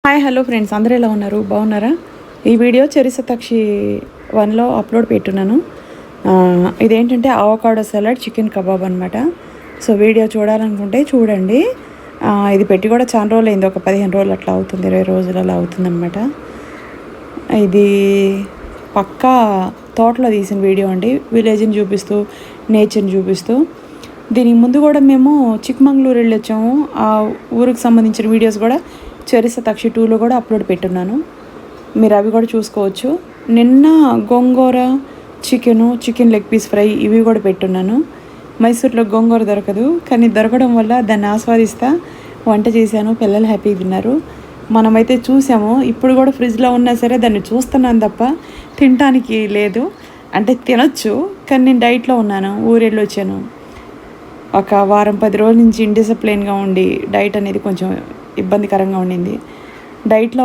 Hi hello friends, అందరూ ఎలా ఉన్నారు? బాగున్నారా? ఈ వీడియో చరిసతాక్షి 1లో అప్లోడ్ పెట్టున్నాను. ఇదేంటంటే అవకాడో సలాడ్ చికెన్ కబాబ్ అనమాట. సో వీడియో చూడాలనుకుంటే చూడండి. ఇది పెట్టి కూడా చాలా రోజులు అయింది, ఒక 15 రోజులు అట్లా అవుతుంది, 20 రోజులు అలా అవుతుందన్నమాట. ఇది పక్కా తోటలో తీసిన వీడియో అండి, విలేజ్ని చూపిస్తూ నేచర్ని చూపిస్తూ. దీనికి ముందు కూడా మేము చిక్మంగళూరు వెళ్ళొచ్చాము. ఆ ఊరికి సంబంధించిన వీడియోస్ కూడా చరిసతాక్షి 2లో కూడా అప్లోడ్ పెట్టున్నాను, మీరు అవి కూడా చూసుకోవచ్చు. నిన్న గోంగూర చికెన్ లెగ్ పీస్ ఫ్రై ఇవి కూడా పెట్టున్నాను. మైసూర్లో గోంగూర దొరకదు, కానీ దొరకడం వల్ల దాన్ని ఆస్వాదిస్తా వంట చేశాను. పిల్లలు హ్యాపీగా తిన్నారు. మనమైతే చూసాము, ఇప్పుడు కూడా ఫ్రిడ్జ్లో ఉన్నా సరే దాన్ని చూస్తున్నాను తప్ప తినటానికి లేదు. అంటే తినొచ్చు, కానీ నేను డైట్లో ఉన్నాను, ఊరెళ్ళి వచ్చాను. ఒక వారం 10 రోజుల నుంచి ఇండిసిప్లిన్గా ఉండి డైట్ అనేది కొంచెం ఇబ్బందికరంగా ఉండింది. డైట్లో